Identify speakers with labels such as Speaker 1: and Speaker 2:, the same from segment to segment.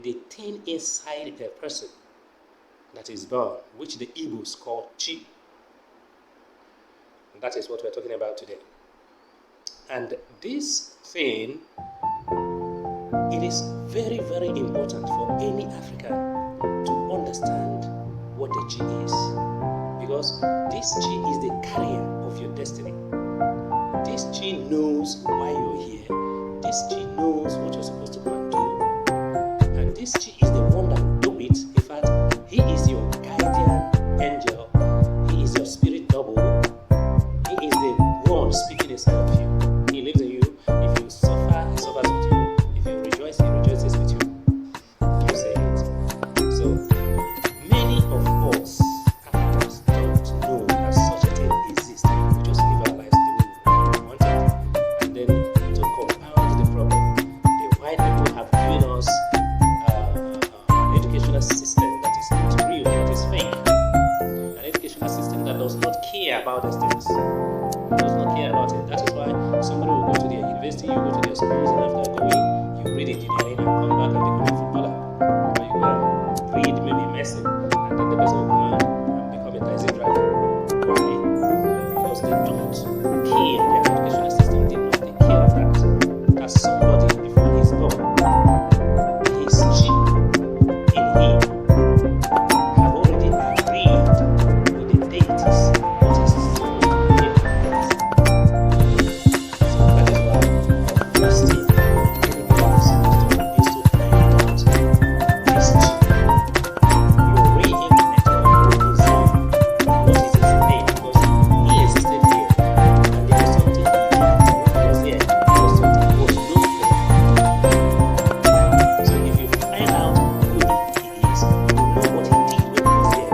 Speaker 1: the thing inside a person that is born, which the Igbos call chi. And that is what we're talking about today. And this thing, it is very, very important for any African to understand what the chi is. Because this chi is the carrier of your destiny. This chi knows why you're here. This chi knows what you're supposed to go and do. And this chi is the one that will do it. In fact, he is your guardian angel. He is your spirit double. He is the one speaking inside of you. He lives in you. If you suffer, he suffers with you. If you rejoice, he rejoices with you. You say it. So, many of us Africans don't know that such a thing exists. We just live our lives the way we want it. And then, to compound the problem, the white people have given us an educational system that is not real, that is fake. An educational system that does not care about these things. Does not care about it. That is why somebody will go to their university, you go to their schools, and after going, you read engineering and come back and become a footballer. Or you go and read maybe medicine, and then the person will come out and become a taxi driver. Why? Because they don't care. Their educational system did not take care of that. That somebody, before he's born, his chip in him have already agreed with the deities what is supposed to be in place. So that is why the first thing everybody is supposed to do is to find out this chip. You reincarnated who is him. What is his name? Because he existed here and there was something he did when he was here. There was something he was known for. So if you find out who he is, you will know what he did when he was here.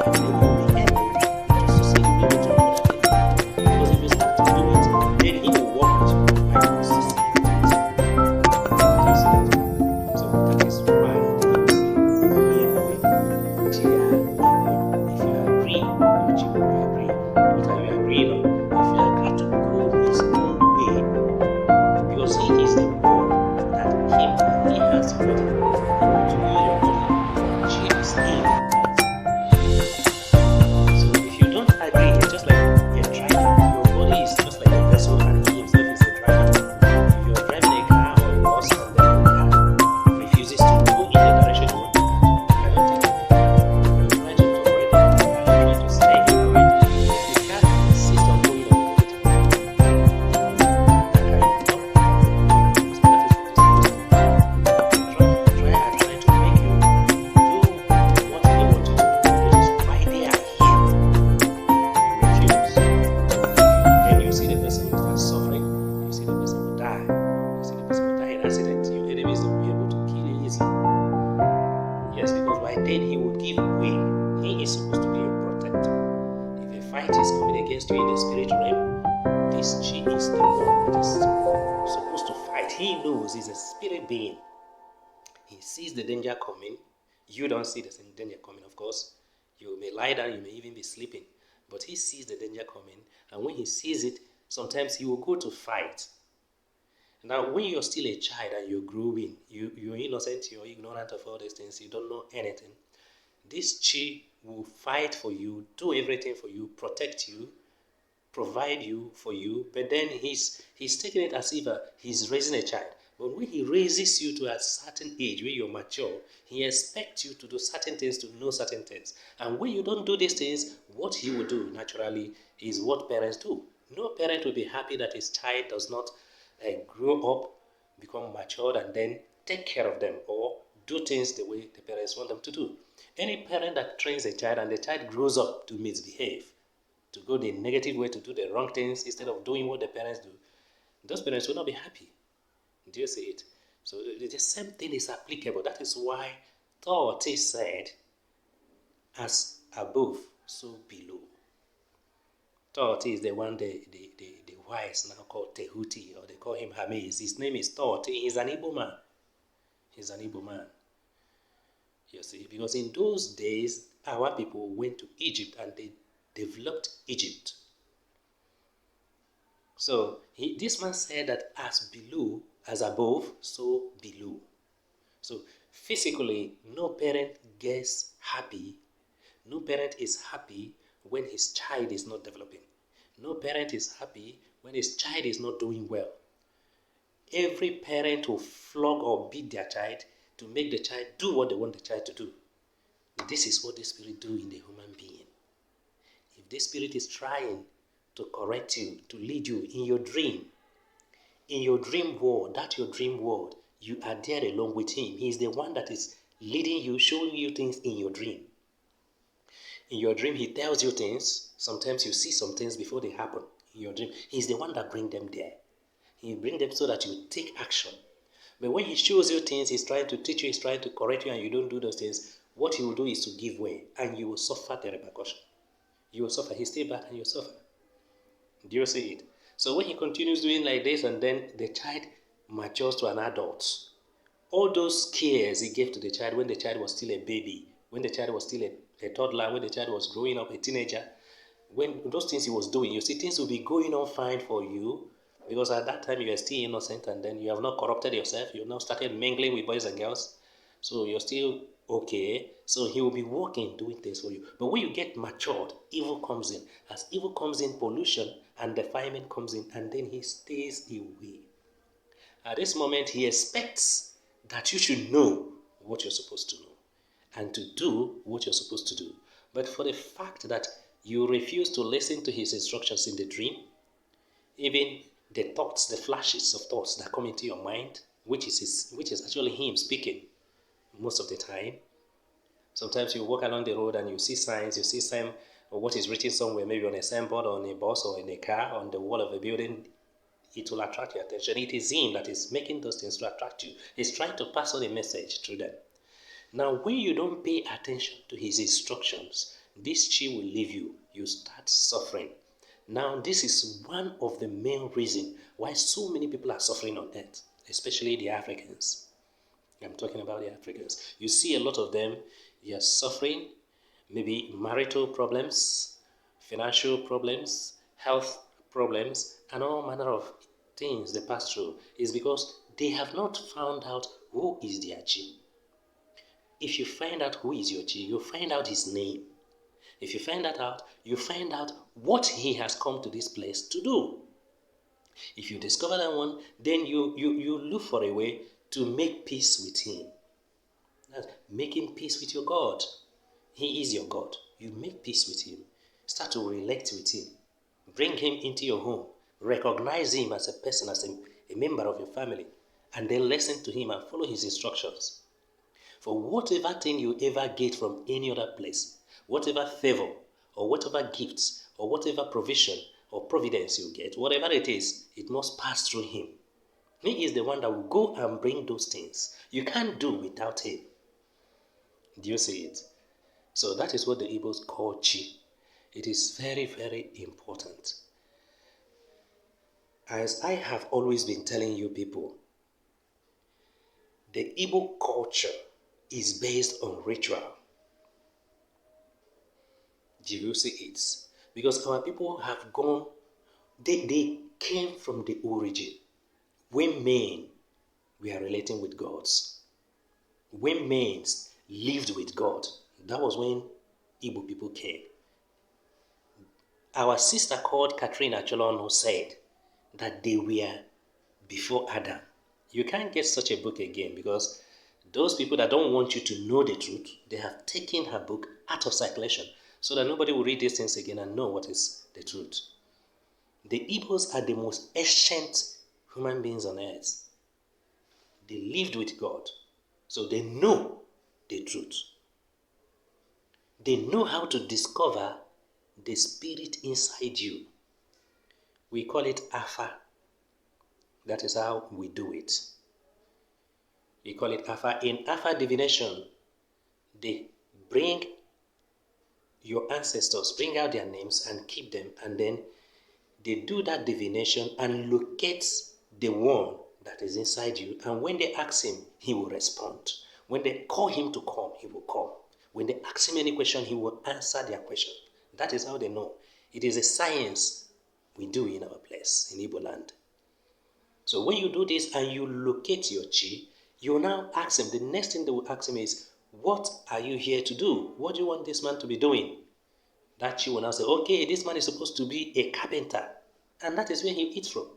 Speaker 1: And then you will be able to succeed in able to do that thing. Because if you start to do it, then he will work with you and you will succeed in it. Do you see that? So that is why they will say, "Yewe, Jia, Yewe." If you agree, your Jia will agree. What are you agreeing on? If you agree to go his own way, because he is the one that came and he has the body. He wants to use your body to achieve his aim in life. So if you don't agree, it's just like a driver. Your body is just like a vessel and he himself is a driver. If you're driving a car or a bus and then the car refuses to go in the direction you want the car to, you cannot take it. You're trying to tolerate the car, you're trying to stay in the way. If the car insists on going on the negative, that car will not because that is what it's supposed to do. Try and try to make you do what they want you to do, which is why they are here. You refuse. Then you see the person will start suffering. You see the person will die. You see the person will die in accident. Your enemies will be able to kill you easily. Yes, because by then he will give way. He is supposed to be your protector. If a fight is coming against you in the spirit realm, this chi is the one that is supposed to fight. He knows he's a spirit being. He sees the danger coming. You don't see the same danger coming, of course. You may lie down, you may even be sleeping. But he sees the danger coming. And when he sees it, sometimes he will go to fight. Now, when you're still a child and you're growing, you're innocent, you're ignorant of all these things, you don't know anything. This chi will fight for you, do everything for you, protect you, provide you for you, but then he's taking it as if he's raising a child. But when he raises you to a certain age, when you're mature, he expects you to do certain things, to know certain things. And when you don't do these things, what he will do naturally is what parents do. No parent will be happy that his child does not grow up, become matured, and then take care of them or do things the way the parents want them to do. Any parent that trains a child and the child grows up to misbehave, to go the negative way, to do the wrong things instead of doing what the parents do, those parents will not be happy. Do you see it? So the same thing is applicable. That is why Thor said, as above, so below. Thor is the one the wise now called Tehuti, or they call him Hermes. His name is Thor. He's an Igbo man. He's an Igbo man. You see, because in those days, our people went to Egypt and they developed Egypt. So this man said that as below, as above, so below. So Physically, no parent gets happy. No parent is happy when his child is not developing. No parent is happy when his child is not doing well. Every parent will flog or beat their child to make the child do what they want the child to do. This is what the Spirit do in the human being. If the Spirit is trying to correct you, to lead you in your dream world, that your dream world, you are there along with Him. He is the one that is leading you, showing you things in your dream. In your dream, He tells you things. Sometimes you see some things before they happen in your dream. He's the one that brings them there. He brings them so that you take action. But when He shows you things, He's trying to teach you, He's trying to correct you, and you don't do those things, what He will do is to give way, and you will suffer the repercussion. You will suffer. He stay back and you suffer. Do you see it? So when He continues doing like this, and then the child matures to an adult, all those cares He gave to the child when the child was still a baby, when the child was still a toddler, when the child was growing up, a teenager, when those things He was doing, you see, things will be going on fine for you, because at that time you are still innocent, and then you have not corrupted yourself. You have not started mingling with boys and girls, so you're still okay. So He will be working, doing things for you. But when you get matured, evil comes in. As evil comes in, pollution and defilement comes in, and then He stays away. At this moment, He expects that you should know what you're supposed to know and to do what you're supposed to do. But for the fact that you refuse to listen to His instructions in the dream, even the thoughts, the flashes of thoughts that come into your mind, which is actually Him speaking most of the time. Sometimes you walk along the road and you see signs of what is written somewhere, maybe on a signboard, on a bus, or in a car, on the wall of a building. It will attract your attention. It is Him that is making those things to attract you. He's trying to pass on a message through them. Now, when you don't pay attention to His instructions, this chi will leave you. You start suffering. Now, this is one of the main reasons why so many people are suffering on earth, especially the Africans. I'm talking about the Africans. You see a lot of them, they are suffering, maybe marital problems, financial problems, health problems, and all manner of things they pass through. Is because they have not found out who is their chi. If you find out who is your chi, you find out his name. If you find that out, you find out what he has come to this place to do. If you discover that one, then you look for a way to make peace with him. That's making peace with your God. He is your God. You make peace with him. Start to relate with him. Bring him into your home. Recognize him as a person, as a member of your family. And then listen to him and follow his instructions. For whatever thing you ever get from any other place, whatever favor or whatever gifts or whatever provision or providence you get, whatever it is, it must pass through him. He is the one that will go and bring those things. You can't do without him. Do you see it? So that is what the Igbos call chi. It is very, very important. As I have always been telling you people, the Igbo culture is based on ritual. Do you see it? Because our people have gone, they came from the origin. When men were relating with gods, when men lived with God, that was when Igbo people came. Our sister called Katrina Cholono said that they were before Adam. You can't get such a book again, because those people that don't want you to know the truth, they have taken her book out of circulation so that nobody will read these things again and know what is the truth. The Igbos are the most ancient human beings on earth. They lived with God, so they know the truth. They know how to discover the spirit inside you. We call it Afa. That is how we do it. We call it Afa. In Afa divination, they bring your ancestors, bring out their names and keep them, and then they do that divination and locate the one that is inside you. And when they ask him, he will respond. When they call him to come, he will come. When they ask him any question, he will answer their question. That is how they know. It is a science we do in our place, in Igbo land. So when you do this and you locate your chi, You now ask him, the next thing they will ask him is, what are you here to do? What do you want this man to be doing? That Chi will now say, okay, this man is supposed to be a carpenter. And that is where he eats from.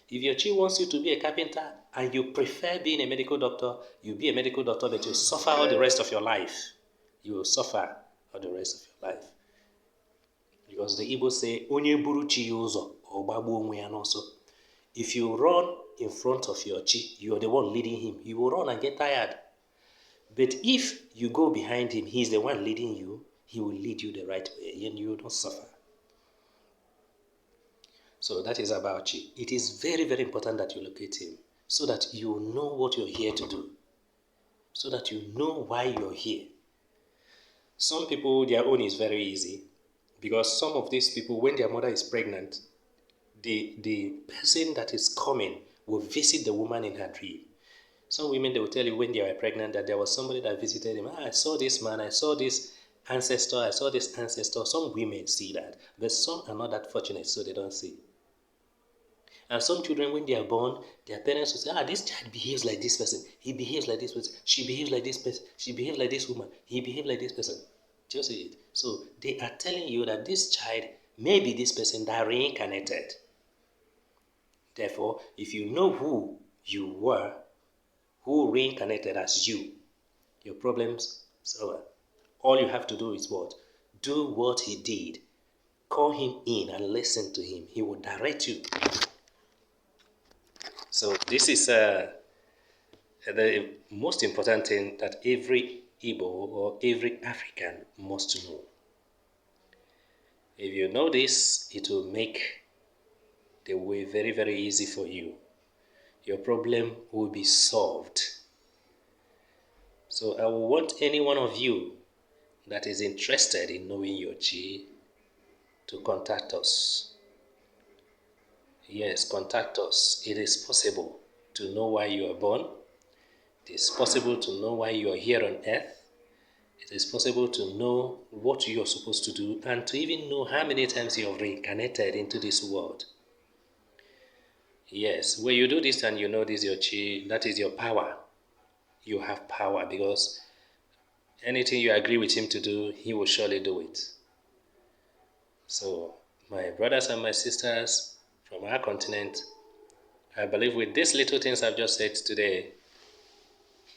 Speaker 1: If your Chi wants you to be a carpenter and you prefer being a medical doctor, you be a medical doctor, but you suffer all the rest of your life. You will suffer all the rest of your life. Because the Igbo say, Onye buru chi uzo, ogbagbu onwe ya n'ọsọ. If you run in front of your Chi, you are the one leading him. You will run and get tired. But if you go behind him, he's the one leading you, he will lead you the right way and you don't suffer. So that is about Chi. It is very, very important that you locate him so that you know what you're here to do, so that you know why you're here. Some people, their own is very easy because some of these people, when their mother is pregnant, the person that is coming will visit the woman in her dream. Some women, they will tell you when they were pregnant that there was somebody that visited them. I saw this man, I saw this ancestor, I saw this ancestor. Some women see that, but some are not that fortunate, so they don't see. And some children, when they are born, their parents will say, this child behaves like this person. He behaves like this person. She behaves like this person. She behaves like this woman. He behaves like this person. Just see it. So they are telling you that this child may be this person that reincarnated. Therefore, if you know who you were, who reincarnated as you, your problems over. All you have to do is what? Do what he did. Call him in and listen to him. He will direct you. So this is the most important thing that every Igbo or every African must know. If you know this, it will make the way very, very easy for you. Your problem will be solved. So I will want any one of you that is interested in knowing your Chi to contact us. Yes, contact us. It is possible to know why you are born. It is possible to know why you are here on earth. It is possible to know what you are supposed to do and to even know how many times you have reincarnated into this world. Yes, when you do this and you know this is your Chi, that is your power. You have power because anything you agree with him to do, he will surely do it. So, my brothers and my sisters from our continent, I believe with these little things I've just said today,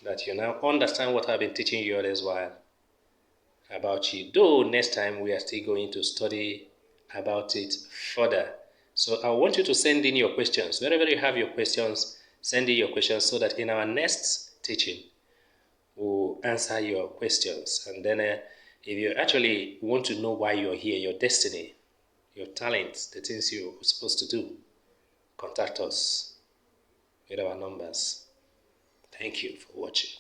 Speaker 1: that you now understand what I've been teaching you all this while about Chi. Though next time we are still going to study about it further. So I want you to send in your questions. Wherever you have your questions, send in your questions so that in our next teaching, we'll answer your questions. And then if you actually want to know why you're here, your destiny, your talents, the things you're supposed to do, contact us with our numbers. Thank you for watching.